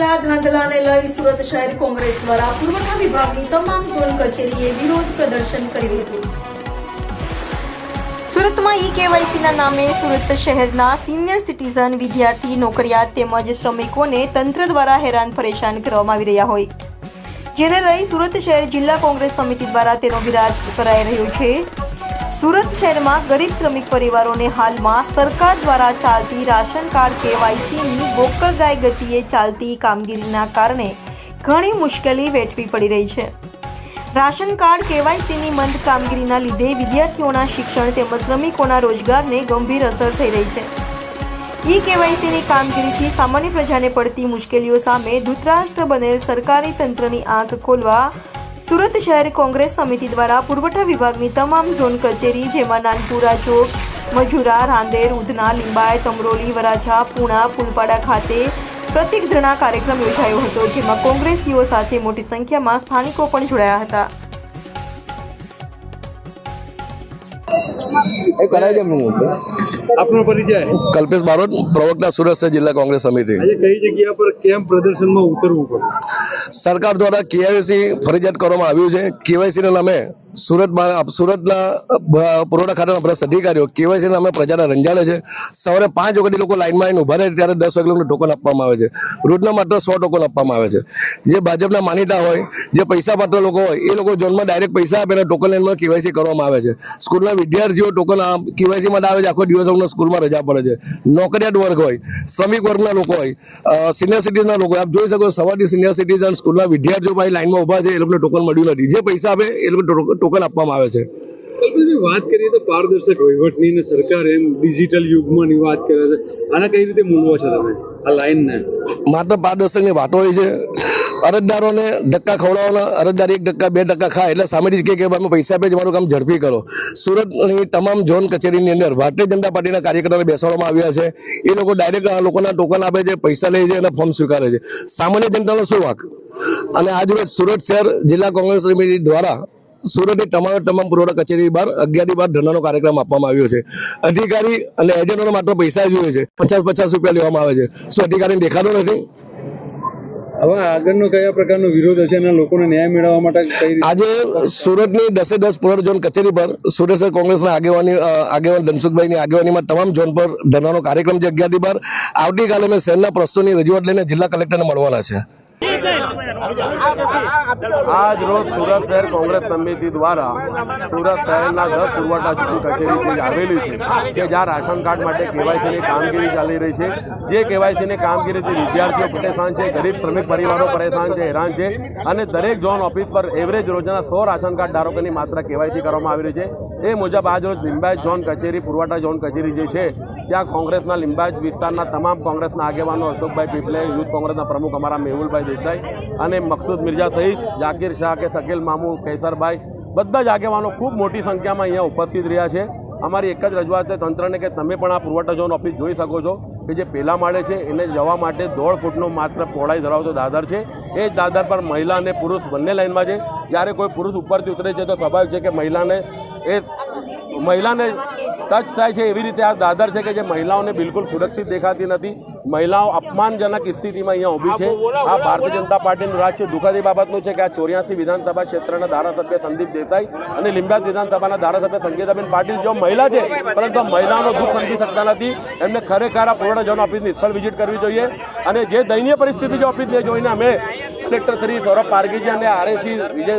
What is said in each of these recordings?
નોકરિયા ધાંધલાને લઈ સુરત શહેર કોંગ્રેસ દ્વારા પુરવઠા વિભાગની તમામ ઝોન કચેરીએ વિરોધ પ્રદર્શન કર્યું હતું। સુરતમાં ઈ-કેવાયસીના નામે સુરત શહેરના સિનિયર સિટીઝન, વિદ્યાર્થી, નોકરિયાત તેમજ શ્રમિકોને તંત્ર દ્વારા હેરાન પરેશાન કરવામાં આવી રહ્યા હોય, જેને લઈ સુરત શહેર જિલ્લા કોંગ્રેસ સમિતિ દ્વારા તેનો વિરોધ કરાઈ રહ્યો છે। સુરત શહેરમાં ગરીબ શ્રમિક પરિવારોને હાલમાં સરકાર દ્વારા ચાલતી રાશન કાર્ડ કેવાયસીની ગોકળ ગાય ગતિએ ચાલતી કામગીરીના કારણે ઘણી મુશ્કેલી વેઠવી પડી રહી છે। રાશન કાર્ડ કેવાયસીની મંદ કામગીરીના લીધે વિદ્યાર્થીઓના શિક્ષણ તેમજ શ્રમિકોના રોજગારને ગંભીર અસર થઈ રહી છે। ઈ-કેવાયસીની કામગીરીથી સામાન્ય પ્રજાને પડતી મુશ્કેલીઓ સામે ધૃતરાષ્ટ્ર બનેલ સરકારી તંત્રની આંખ ખોલવા સુરત શહેર કોંગ્રેસ સમિતિ દ્વારા પુરવઠા વિભાગની તમામ ઝોન કચેરી, જેમાં નાનપુરા ચોક, મજુરા, રાંદેર, ઉધના, લીંબાયત, અમરોલી, વરાછા, પૂણા, ફૂલપાડા ખાતે પ્રતિક ધરણા કાર્યક્રમ યોજાયો હતો, જેમાં કોંગ્રેસીઓ સાથે મોટી સંખ્યામાં સ્થાનિકો પણ જોડાયા હતા। આપનો પરિચય? કલ્પેશ બારોટ, પ્રવક્તા સુરત શહેર જિલ્લા કોંગ્રેસ સમિતિ। આજે કઈ જગ્યા પર કેમ પ્રદર્શનમાં ઉતરવું પડ્યું? સરકાર દ્વારા કેવાયસી ફરજિયાત કરવામાં આવ્યું છે। કેવાયસીના નામે સુરતના પુરવઠા ખાતાના ભ્રષ્ટ અધિકારીઓ કેવાયસી નામે પ્રજાને રંજાડે છે। સવારે 5 વાગે લોકો લાઈનમાં આવીને ઉભા રહે ત્યારે 10 વાગે ટોકન આપવામાં આવે છે। રોજના માત્ર 100 ટોકન આપવામાં આવે છે। જે ભાજપના માનીતા હોય, જે પૈસા પાત્ર લોકો હોય, એ લોકો ઝોનમાં ડાયરેક્ટ પૈસા આપે અને ટોકન લાઈનમાં કેવાયસી કરવામાં આવે છે। સ્કૂલના વિદ્યાર્થીઓ ટોકન કેવાયસી માટે આવે છે, આખો દિવસ સ્કૂલમાં રજા પડે છે। નોકરિયાત વર્ગ હોય, શ્રમિક વર્ગના લોકો હોય, સિનિયર સિટીઝનના લોકો, આપ જોઈ શકો સવારથી સિનિયર સિટીઝન, સ્કૂલના વિદ્યાર્થીઓ ભાઈ લાઈનમાં ઉભા છે, એ લોકોને ટોકન મળ્યું નથી। જે પૈસા આપે એ લોકો ટોકન આપવામાં આવે છે। વાત કરીએ તો પારદર્શક વહીવટની ને સરકાર એમ ડિજિટલ યુગમાં વાત કરે છે, આના કઈ રીતે મૂલવો છે તમે આ લાઈનને? માત્ર પારદર્શકની વાતો હોય છે। અરજદારોને ધક્કા ખવડાવવાના, અરજદાર 1 ટકા 2 ટકા ખાય એટલે સામેથી જ કે અમે પૈસા આપે તમારું કામ ઝડપી કરો। સુરતની તમામ ઝોન કચેરીની અંદર ભારતીય જનતા પાર્ટીના કાર્યકરોને બેસાડવામાં આવ્યા છે। એ લોકો ડાયરેક્ટ આ લોકોના ટોકન આપે છે, પૈસા લે છે અને ફોર્મ સ્વીકારે છે। સામાન્ય જનતાનો શું વાંક? અને આજરોજ સુરત શહેર જિલ્લા કોંગ્રેસ સમિતિ દ્વારા સુરતની તમામ પુરવઠા કચેરી બહાર 11 બાદ ધરણાનો કાર્યક્રમ આપવામાં આવ્યો છે। અધિકારી અને એજન્ટોને માત્ર પૈસા જોઈએ છે, 50 રૂપિયા લેવામાં આવે છે। શું અધિકારીને દેખાતો નથી? હવે આગળનો કયા પ્રકારનો વિરોધ હશે અને લોકોને ન્યાય મેળવવા માટે કઈ રીતે? આજે સુરતની 10 પુરવઠા ઝોન કચેરી પર સુરત શહેર કોંગ્રેસના આગેવાન ધનસુખભાઈની આગેવાનીમાં તમામ ઝોન પર ધરણાનો કાર્યક્રમ છે 11 બાર। આવતીકાલે અમે શહેરના પ્રશ્નોની રજૂઆત લઈને જિલ્લા કલેક્ટરને મળવાના છે। આજ રોજ સુરત શહેર કોંગ્રેસ સમિતિ દ્વારા સુરત શહેરના 10 પુરવઠા કચેરી આવેલી છે કે જ્યાં રાશન કાર્ડ માટે કેવાયસીની કામગીરી ચાલી રહી છે। જે કેવાયસીની કામગીરીથી વિદ્યાર્થીઓ પરેશાન છે, ગરીબ શ્રમિક પરિવારો પરેશાન છે, હેરાન છે અને દરેક ઝોન ઓફિસ પર એવરેજ રોજના 100 રાશન કાર્ડ ધારકોની માત્ર કેવાયસી કરવામાં આવી રહી છે। એ મુજબ આજ રોજ લીંબાયત ઝોન કચેરી, પુરવઠા ઝોન કચેરી જે છે ત્યાં કોંગ્રેસના લીંબાયત વિસ્તારના તમામ કોંગ્રેસના આગેવાનો, અશોકભાઈ પીપલે, યુથ કોંગ્રેસના પ્રમુખ અમારા મેહુલભાઈ દેસાઈ અને મકસૂદ મિર્ઝા સહિત જાકીર શાહ કે શકીલ મામુ, કેસરભાઈ, બધા જ આગેવાનો ખૂબ મોટી સંખ્યામાં અહીંયા ઉપસ્થિત રહ્યા છે। અમારી એક જ રજૂઆત છે તંત્રને કે તમે પણ આ પુરવઠા ઝોન ઓફિસ જોઈ શકો છો કે જે પહેલા માળે છે એને જવા માટે 1.5 ફૂટનો માત્ર પહોળાઈ ધરાવતો દાદર છે। એ જ દાદર પર મહિલા અને પુરુષ બંને લાઇનમાં છે। જ્યારે કોઈ પુરુષ ઉપરથી ઉતરે છે તો સ્વાભાવિક છે કે મહિલાને ટચ થાય છે। એવી રીતે આ દાદર છે કે જે મહિલાઓને બિલકુલ સુરક્ષિત દેખાતી નથી। મહિલાઓ અપમાનજનક સ્થિતિમાં અહીંયા ઊભી છે। આ ભારતીય જનતા પાર્ટીનું રાજ છે। દુઃખદ એ બાબતનું છે કે આ 84 વિધાનસભા ક્ષેત્રના ધારાસભ્ય સંદીપ દેસાઈ અને લીંબાયત વિધાનસભાના ધારાસભ્ય સંગીતાબેન પાટીલ જો મહિલા છે પરંતુ મહિલાઓનો દુઃખ સમજી શકતા નથી। એમને ખરેખર આ પુરવઠા ઝોન ઓફિસની સ્થળ વિઝિટ કરવી જોઈએ અને જે દયનીય પરિસ્થિતિ જે ઓફિસને જોઈને અમે કલેક્ટર શ્રી સૌરભ પારગીજી અને આરએસી વિજય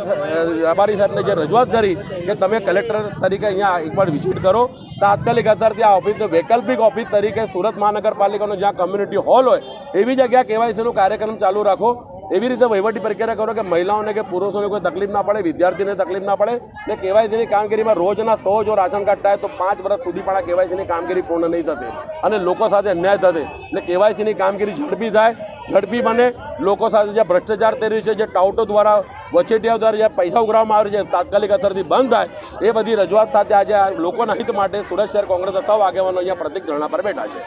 રબારી સાહેબને જે રજૂઆત કરી કે તમે કલેક્ટર તરીકે અહીંયા એકવાર વિઝિટ કરો, તાત્કાલિક અસરથી આ ઓફિસને વૈકલ્પિક ઓફિસ તરીકે સુરત મહાનગરપાલિકાનો જ્યાં કમ્યુનિટી હોલ હોય એવી જગ્યા કેવાયસીનો કાર્યક્રમ ચાલુ રાખો। એવી રીતે વહીવટી પ્રક્રિયા કરો કે મહિલાઓને કે પુરુષોને કોઈ તકલીફ ના પડે, વિદ્યાર્થીને તકલીફ ના પડે ને કેવાયસીની કામગીરીમાં રોજના 100 જો રાશન કાર્ડ થાય તો 5 વર્ષ સુધી પણ આ કેવાયસીની કામગીરી પૂર્ણ નહીં થશે અને લોકો સાથે અન્યાય થશે। એટલે કેવાયસીની કામગીરી ઝડપી થાય, ઝડપી બને, લોકો સાથે જે ભ્રષ્ટાચાર થઈ રહ્યું છે, જે ટાઉટો દ્વારા, વચેટિયાઓ દ્વારા જે પૈસા ઉઘરાવવામાં આવે છે તાત્કાલિક અસરથી બંધ થાય, એ બધી રજૂઆત સાથે આજે લોકોના હિત માટે સુરત શહેર કોંગ્રેસના સૌ આગેવાનો અહીંયા પ્રતિક ધરણા પર બેઠા છે।